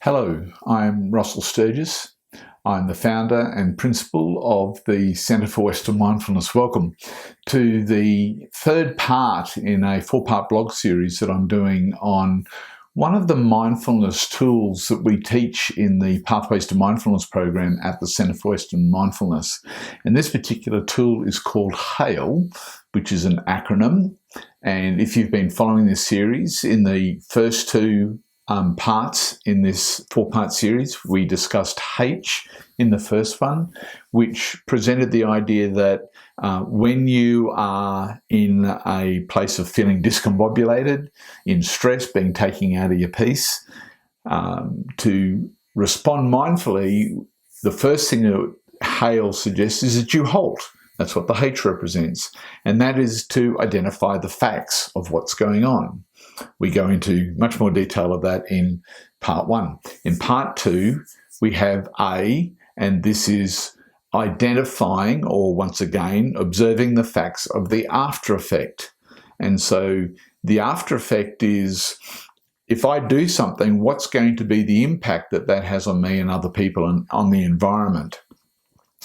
Hello, I'm Russell Sturgis. I'm the founder and principal of the Centre for Western Mindfulness. Welcome to the third part in a four-part blog series that I'm doing on one of the mindfulness tools that we teach in the Pathways to Mindfulness program at the Centre for Western Mindfulness. And this particular tool is called HALE, which is an acronym. And if you've been following this series, in the first two parts in this four-part series, we discussed H in the first one, which presented the idea that when you are in a place of feeling discombobulated, in stress, being taken out of your peace, to respond mindfully, the first thing that HALE suggests is that you halt. That's what the H represents. And that is to identify the facts of what's going on. We go into much more detail of that in part one. In part two, we have A, and this is identifying, or once again, observing the facts of the after effect. And so the after effect is, if I do something, what's going to be the impact that that has on me and other people and on the environment?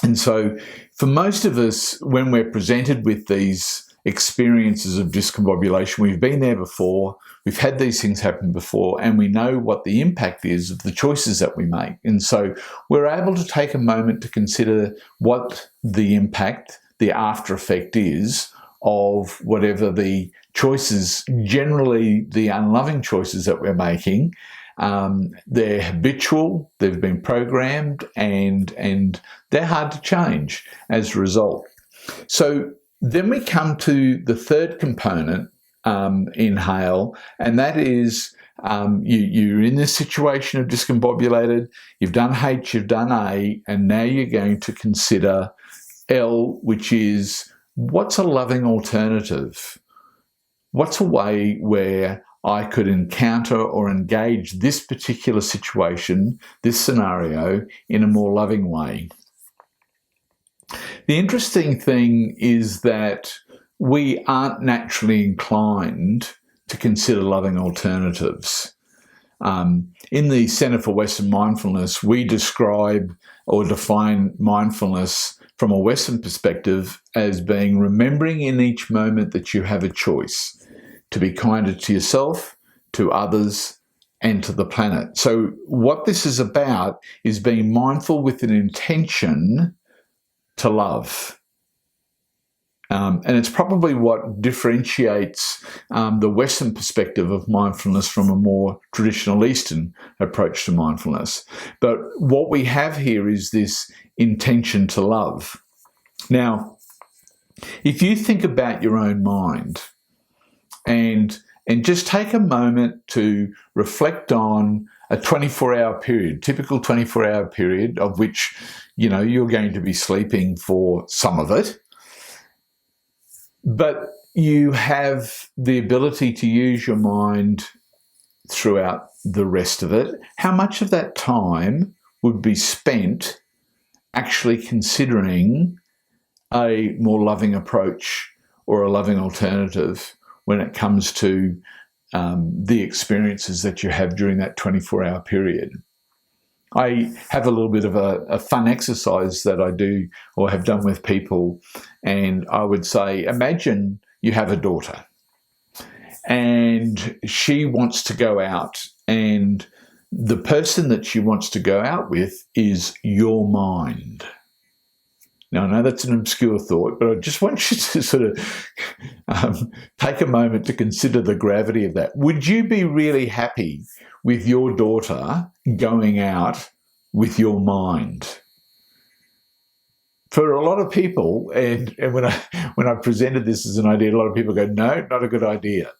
And so for most of us, when we're presented with these experiences of discombobulation, we've been there before, we've had these things happen before, and we know what the impact is of the choices that we make. And so we're able to take a moment to consider what the impact, the after effect is of whatever the choices, generally the unloving choices that we're making. They're habitual, they've been programmed, and they're hard to change as a result. So then we come to the third component in HALE, and that is you're in this situation of discombobulated, you've done H, you've done A, and now you're going to consider L, which is, what's a loving alternative? What's a way where I could encounter or engage this particular situation, this scenario, in a more loving way? The interesting thing is that we aren't naturally inclined to consider loving alternatives. In the Centre for Western Mindfulness, we describe or define mindfulness from a Western perspective as being remembering in each moment that you have a choice to be kinder to yourself, to others, and to the planet. So what this is about is being mindful with an intention to love. And it's probably what differentiates the Western perspective of mindfulness from a more traditional Eastern approach to mindfulness. But what we have here is this intention to love. Now, if you think about your own mind and just take a moment to reflect on a 24-hour period, typical 24-hour period of which, you're going to be sleeping for some of it, but you have the ability to use your mind throughout the rest of it. How much of that time would be spent actually considering a more loving approach or a loving alternative when it comes to the experiences that you have during that 24-hour period? I have a little bit of a fun exercise that I do or have done with people, and I would say, imagine you have a daughter and she wants to go out, and the person that she wants to go out with is your mind. Now, I know that's an obscure thought, but I just want you to sort of take a moment to consider the gravity of that. Would you be really happy with your daughter going out with your mind? For a lot of people, and when I presented this as an idea, a lot of people go, no, not a good idea.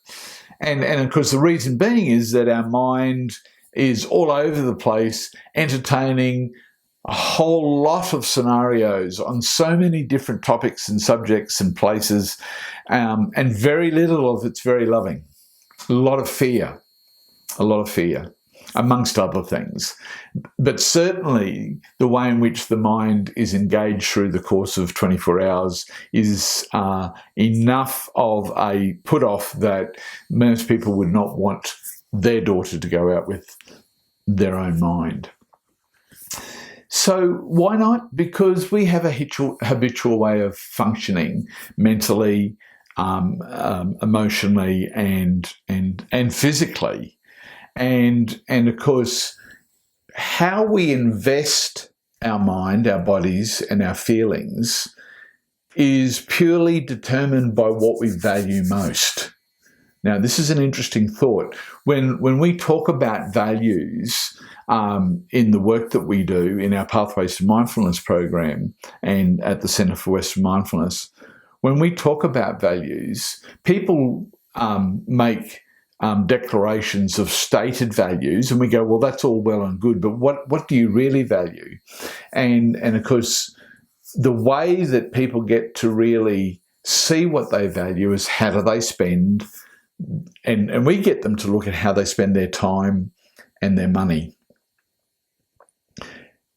And of course, the reason being is that our mind is all over the place, entertaining a whole lot of scenarios on so many different topics and subjects and places, and very little of it's very loving. A lot of fear, amongst other things. But certainly the way in which the mind is engaged through the course of 24 hours is enough of a put-off that most people would not want their daughter to go out with their own mind. So why not? Because we have a habitual way of functioning mentally, emotionally, and physically, and of course, how we invest our mind, our bodies, and our feelings is purely determined by what we value most. Now, this is an interesting thought. When we talk about values in the work that we do in our Pathways to Mindfulness program and at the Centre for Western Mindfulness, when we talk about values, people make declarations of stated values, and we go, well, that's all well and good, but what do you really value? And of course, the way that people get to really see what they value is how do they spend, and we get them to look at how they spend their time and their money.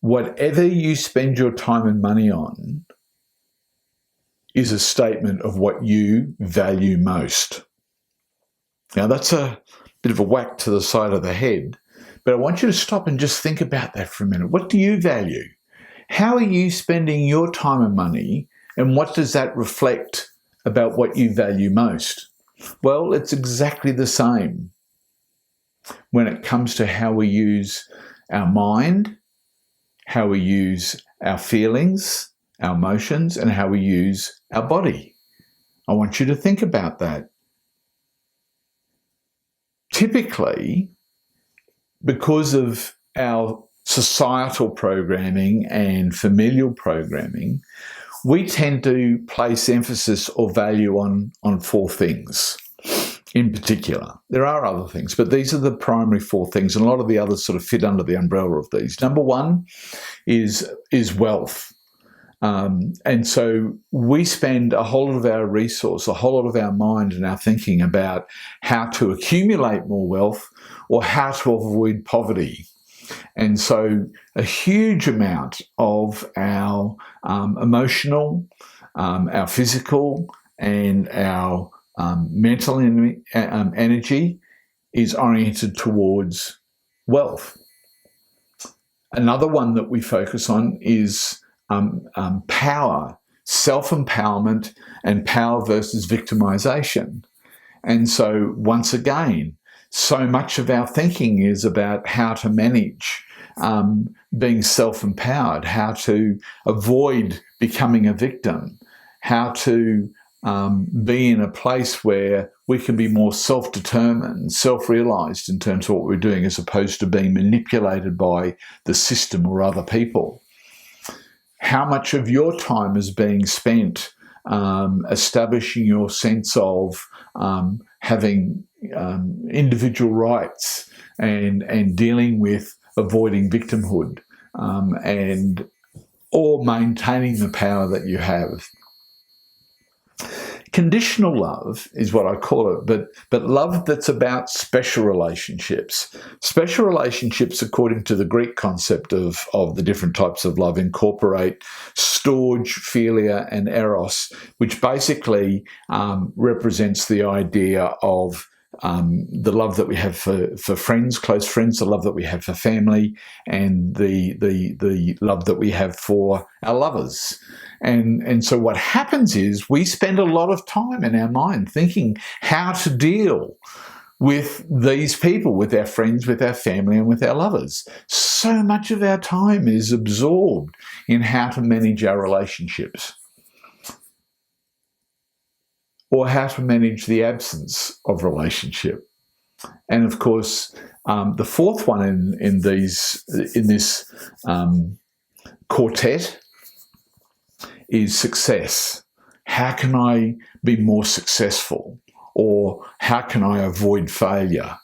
Whatever you spend your time and money on is a statement of what you value most. Now, that's a bit of a whack to the side of the head, but I want you to stop and just think about that for a minute. What do you value? How are you spending your time and money, and what does that reflect about what you value most? Well, it's exactly the same when it comes to how we use our mind, how we use our feelings, our emotions, and how we use our body. I want you to think about that. Typically, because of our societal programming and familial programming, we tend to place emphasis or value on four things in particular. There are other things, but these are the primary four things, and a lot of the others sort of fit under the umbrella of these. Number one is wealth. And so we spend a whole lot of our resource, a whole lot of our mind and our thinking about how to accumulate more wealth or how to avoid poverty. And so a huge amount of our emotional, our physical, and our mental energy is oriented towards wealth. Another one that we focus on is power, self-empowerment, and power versus victimization. And so once again, so much of our thinking is about how to manage being self-empowered, how to avoid becoming a victim, how to be in a place where we can be more self-determined, self-realized in terms of what we're doing, as opposed to being manipulated by the system or other people. How much of your time is being spent establishing your sense of having individual rights and dealing with avoiding victimhood or maintaining the power that you have? Conditional love is what I call it, but love that's about special relationships. Special relationships, according to the Greek concept of the different types of love, incorporate storge, philia, and eros, which basically represents the idea of the love that we have for friends, close friends, the love that we have for family, and the love that we have for our lovers. And so what happens is we spend a lot of time in our mind thinking how to deal with these people, with our friends, with our family, and with our lovers. So much of our time is absorbed in how to manage our relationships, or how to manage the absence of relationship. And of course, the fourth one in this quartet is success. How can I be more successful? Or how can I avoid failure?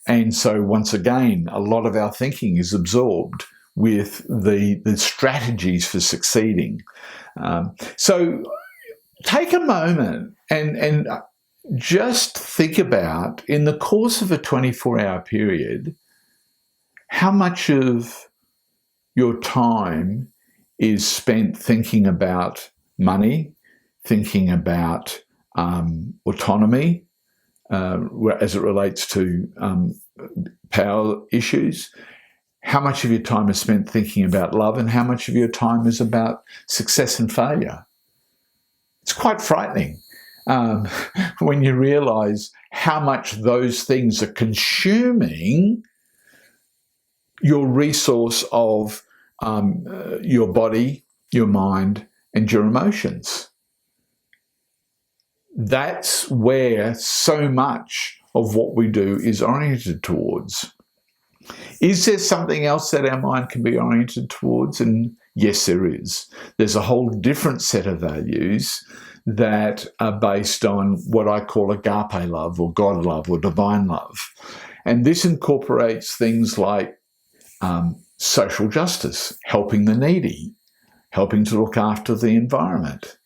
And so once again, a lot of our thinking is absorbed with the strategies for succeeding. So take a moment and just think about, in the course of a 24-hour period, how much of your time is spent thinking about money, thinking about autonomy as it relates to power issues, how much of your time is spent thinking about love and how much of your time is about success and failure. It's quite frightening when you realise how much those things are consuming your resource of your body, your mind, and your emotions. That's where so much of what we do is oriented towards. Is there something else that our mind can be oriented towards? And yes, there is. There's a whole different set of values that are based on what I call agape love or God love or divine love. And this incorporates things like social justice, helping the needy, helping to look after the environment.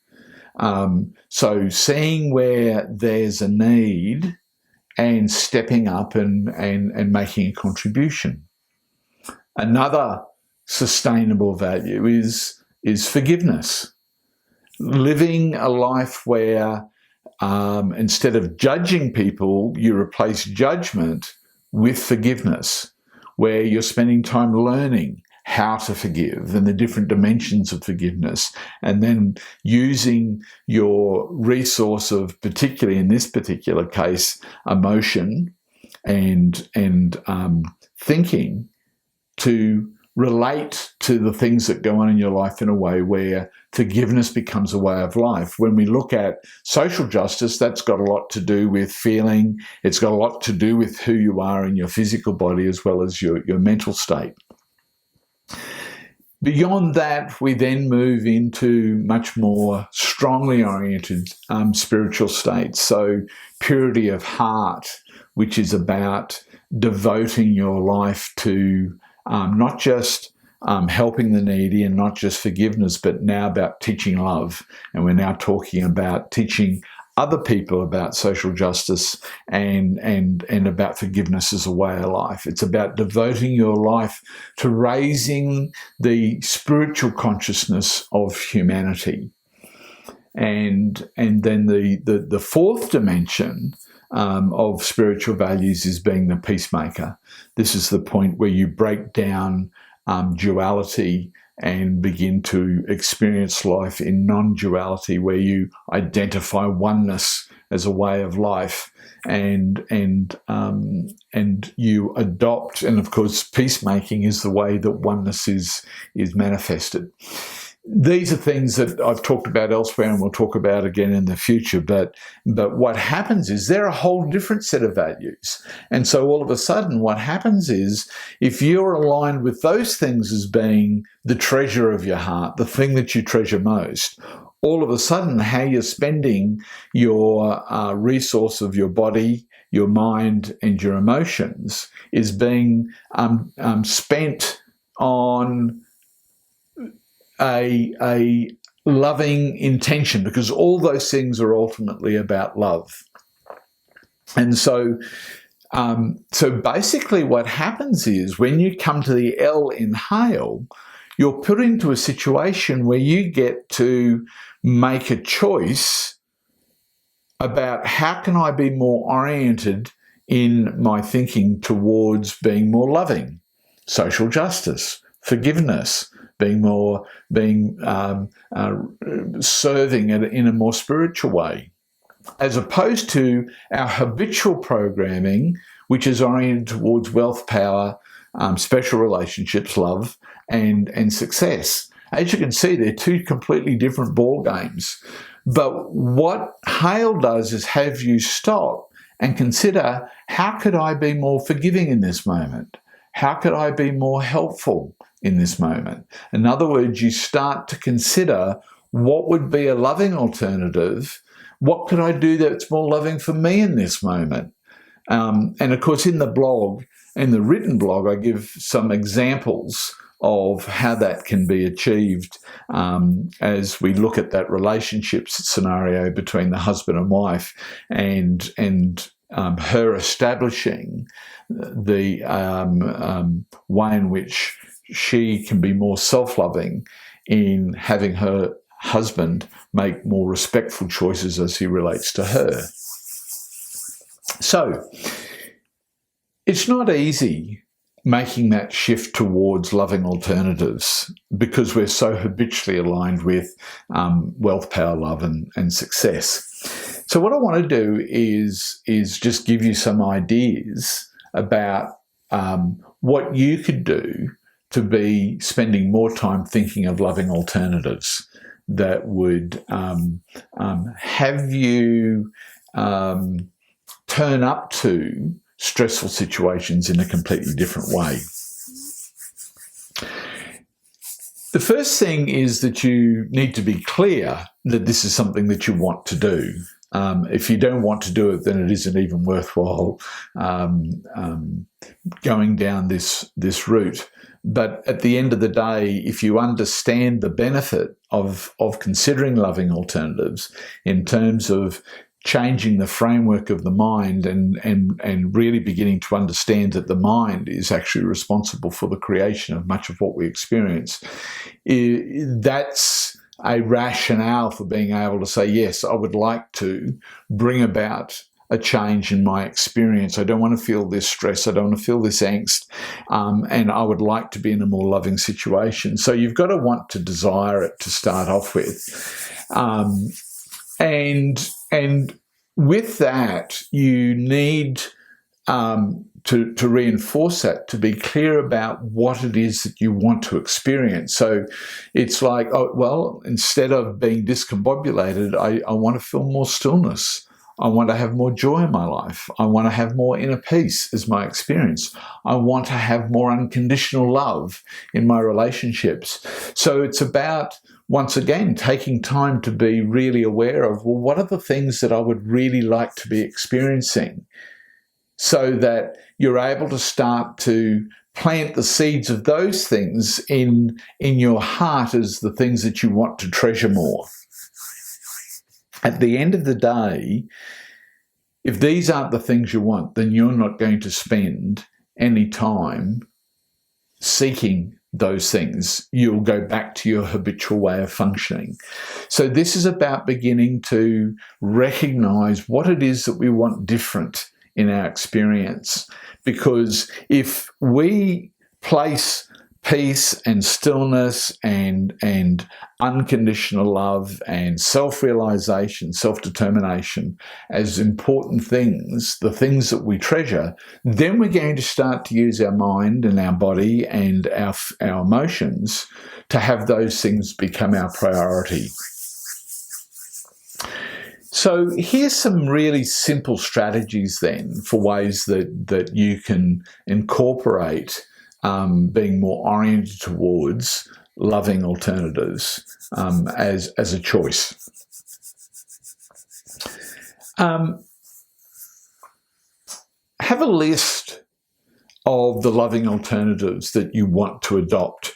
So seeing where there's a need and stepping up and making a contribution. Another sustainable value is forgiveness. Living a life where instead of judging people, you replace judgment with forgiveness, where you're spending time learning how to forgive and the different dimensions of forgiveness, and then using your resource of, particularly in this particular case, emotion and thinking to relate to the things that go on in your life in a way where forgiveness becomes a way of life. When we look at social justice, that's got a lot to do with feeling. It's got a lot to do with who you are in your physical body as well as your mental state. Beyond that, we then move into much more strongly oriented spiritual states. So purity of heart, which is about devoting your life to not just helping the needy and not just forgiveness, but now about teaching love. And we're now talking about teaching other people about social justice and about forgiveness as a way of life. It's about devoting your life to raising the spiritual consciousness of humanity. And then the fourth dimension of spiritual values is being the peacemaker. This is the point where you break down duality and begin to experience life in non-duality, where you identify oneness as a way of life, and you adopt. And of course, peacemaking is the way that oneness is manifested. These are things that I've talked about elsewhere and we'll talk about again in the future, but what happens is they're a whole different set of values. And so all of a sudden what happens is, if you're aligned with those things as being the treasure of your heart, the thing that you treasure most, all of a sudden how you're spending your resource of your body, your mind and your emotions is being spent on a loving intention, because all those things are ultimately about love. And so basically what happens is, when you come to the L in HALE, you're put into a situation where you get to make a choice about how can I be more oriented in my thinking towards being more loving, social justice, forgiveness, serving it in a more spiritual way, as opposed to our habitual programming, which is oriented towards wealth, power, special relationships, love, and success. As you can see, they're two completely different ball games. But what HALE does is have you stop and consider, how could I be more forgiving in this moment? How could I be more helpful in this moment? In other words, you start to consider, what would be a loving alternative? What could I do that's more loving for me in this moment? And of course, in the blog, in the written blog, I give some examples of how that can be achieved as we look at that relationship scenario between the husband and wife, and her establishing the way in which she can be more self-loving in having her husband make more respectful choices as he relates to her. So it's not easy making that shift towards loving alternatives, because we're so habitually aligned with wealth, power, love, and success. So what I want to do is just give you some ideas about what you could do to be spending more time thinking of loving alternatives that would have you turn up to stressful situations in a completely different way. The first thing is that you need to be clear that this is something that you want to do. If you don't want to do it, then it isn't even worthwhile going down this route. But at the end of the day, if you understand the benefit of considering loving alternatives in terms of changing the framework of the mind and really beginning to understand that the mind is actually responsible for the creation of much of what we experience, that's a rationale for being able to say, yes, I would like to bring about a change in my experience. I don't want to feel this stress. I don't want to feel this angst. And I would like to be in a more loving situation. So you've got to want to desire it to start off with. And with that, you need to reinforce that, to be clear about what it is that you want to experience. So it's like, oh, well, instead of being discombobulated, I want to feel more stillness. I want to have more joy in my life. I want to have more inner peace as my experience. I want to have more unconditional love in my relationships. So it's about, once again, taking time to be really aware of, well, what are the things that I would really like to be experiencing, so that you're able to start to plant the seeds of those things in your heart as the things that you want to treasure more. At the end of the day, if these aren't the things you want, then you're not going to spend any time seeking those things. You'll go back to your habitual way of functioning. So this is about beginning to recognize what it is that we want different in our experience. Because if we place peace and stillness and unconditional love and self-realization, self-determination as important things, the things that we treasure, then we're going to start to use our mind and our body and our emotions to have those things become our priority. So here's some really simple strategies then for ways that you can incorporate being more oriented towards loving alternatives as a choice. Have a list of the loving alternatives that you want to adopt.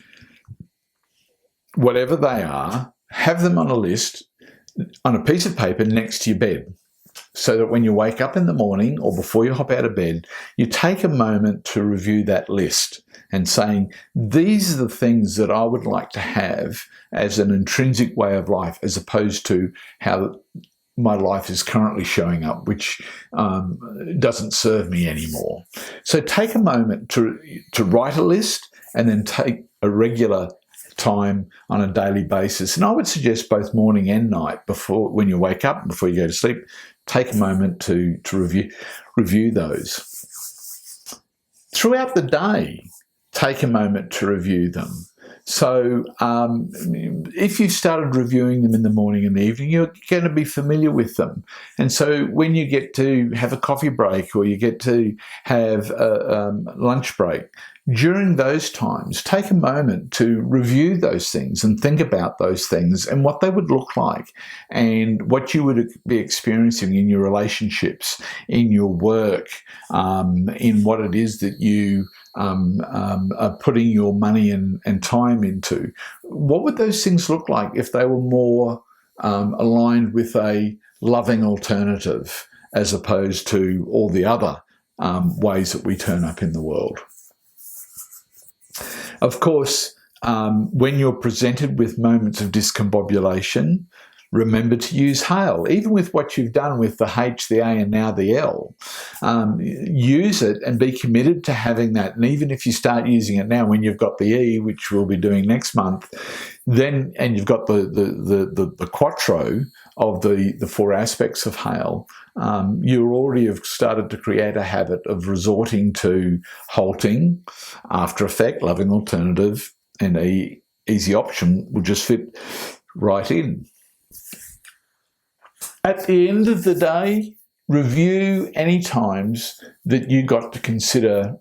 Whatever they are, have them on a list, on a piece of paper next to your bed, so that when you wake up in the morning or before you hop out of bed, you take a moment to review that list and saying, these are the things that I would like to have as an intrinsic way of life, as opposed to how my life is currently showing up, which doesn't serve me anymore. So take a moment to write a list, and then take a regular time on a daily basis. And I would suggest both morning and night, before, when you wake up and before you go to sleep, take a moment to review those. Throughout the day, take a moment to review them. So if you started reviewing them in the morning and the evening, you're going to be familiar with them. And so when you get to have a coffee break, or you get to have a lunch break, during those times, take a moment to review those things and think about those things and what they would look like, and what you would be experiencing in your relationships, in your work, in what it is that you are putting your money and time into. What would those things look like if they were more aligned with a loving alternative, as opposed to all the other ways that we turn up in the world? Of course, when you're presented with moments of discombobulation, remember to use HALE. Even with what you've done with the H, the A, and now the L, use it and be committed to having that. And even if you start using it now, when you've got the E, which we'll be doing next month, then and you've got the quattro of the four aspects of HALE, you already have started to create a habit of resorting to halting, after effect, loving alternative, and easy option will just fit right in. At the end of the day, review any times that you got to consider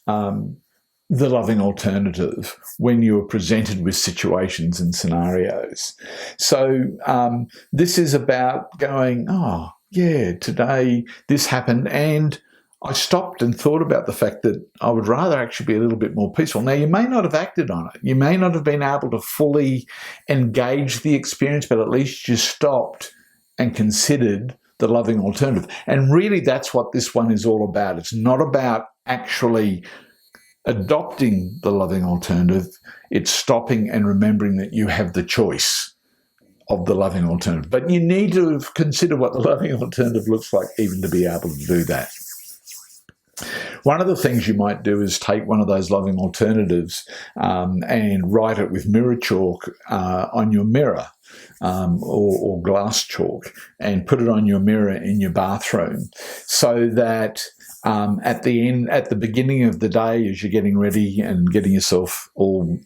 the loving alternative when you were presented with situations and scenarios. So this is about going, oh, yeah, today this happened, and I stopped and thought about the fact that I would rather actually be a little bit more peaceful. Now, you may not have acted on it. You may not have been able to fully engage the experience, but at least you stopped and considered the loving alternative. And really, that's what this one is all about. It's not about actually adopting the loving alternative. It's stopping and remembering that you have the choice of the loving alternative. But you need to consider what the loving alternative looks like even to be able to do that. One of the things you might do is take one of those loving alternatives and write it with mirror chalk on your mirror or glass chalk, and put it on your mirror in your bathroom, so that at the beginning of the day, as you're getting ready and getting yourself all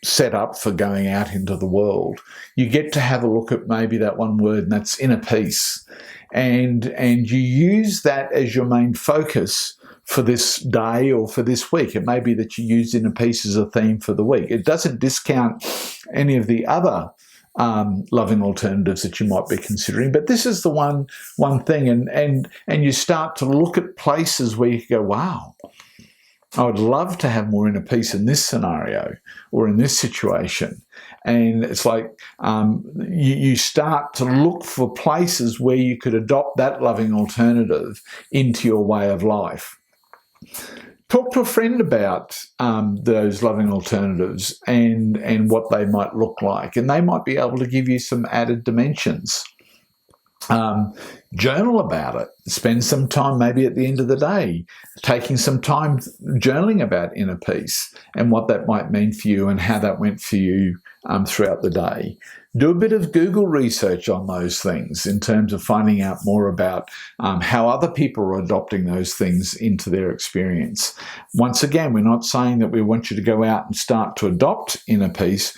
set up for going out into the world, you get to have a look at maybe that one word, and that's inner peace. And you use that as your main focus for this day or for this week. It may be that you use inner peace as a theme for the week. It doesn't discount any of the other loving alternatives that you might be considering, but this is the one thing. And you start to look at places where you go, wow, I would love to have more inner peace in this scenario or in this situation. And it's like you start to look for places where you could adopt that loving alternative into your way of life. Talk to a friend about those loving alternatives and what they might look like, and they might be able to give you some added dimensions. Journal about it. Spend some time, maybe at the end of the day, taking some time journaling about inner peace and what that might mean for you and how that went for you throughout the day. Do a bit of Google research on those things in terms of finding out more about how other people are adopting those things into their experience. Once again, we're not saying that we want you to go out and start to adopt inner peace.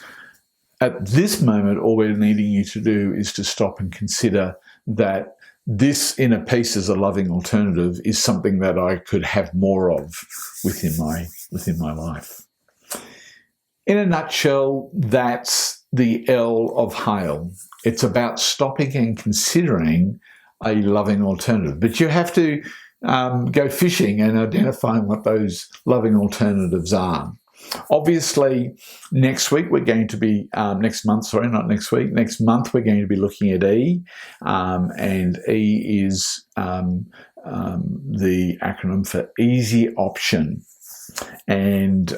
At this moment, all we're needing you to do is to stop and consider that this inner peace as a loving alternative is something that I could have more of within my life. In a nutshell, that's the L of HALE. It's about stopping and considering a loving alternative. But you have to go fishing and identifying what those loving alternatives are. Obviously, next month we're going to be looking at E, and E is the acronym for easy option. And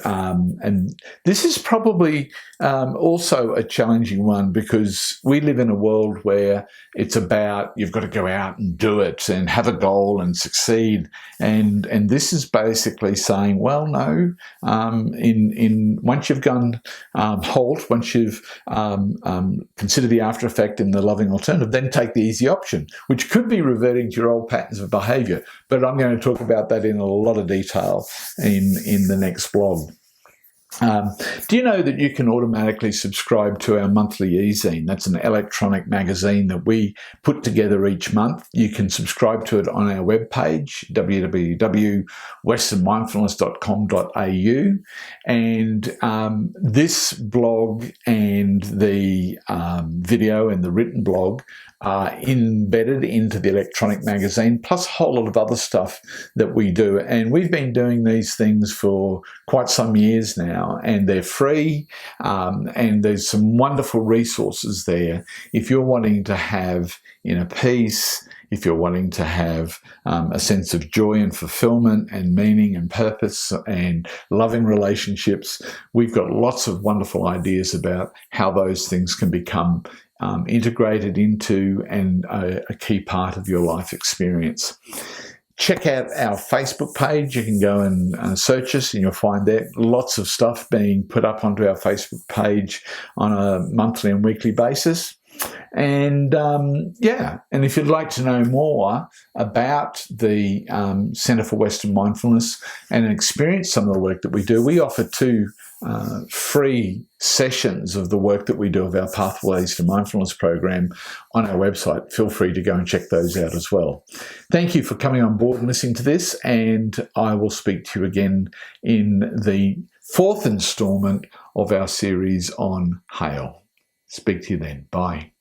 this is probably also a challenging one, because we live in a world where it's about you've got to go out and do it and have a goal and succeed. And this is basically saying, well, no, once you've gone halt, once you've considered the after effect and the loving alternative, then take the easy option, which could be reverting to your old patterns of behaviour. But I'm going to talk about that in a lot of detail in the next blog. Do you know that you can automatically subscribe to our monthly e-zine? That's an electronic magazine that we put together each month. You can subscribe to it on our webpage, www.westernmindfulness.com.au. And this blog and the video and the written blog are embedded into the electronic magazine, plus a whole lot of other stuff that we do. And we've been doing these things for quite some years now, and they're free, and there's some wonderful resources there. If you're wanting to have inner peace, if you're wanting to have a sense of joy and fulfillment and meaning and purpose and loving relationships, we've got lots of wonderful ideas about how those things can become integrated into and a key part of your life experience. Check out our Facebook page. You can go and search us and you'll find there lots of stuff being put up onto our Facebook page on a monthly and weekly basis. And and if you'd like to know more about the Centre for Western Mindfulness and experience some of the work that we do, we offer 2 free sessions of the work that we do of our Pathways to Mindfulness program on our website. Feel free to go and check those out as well. Thank you for coming on board and listening to this, and I will speak to you again in the 4th instalment of our series on HALE. Speak to you then. Bye.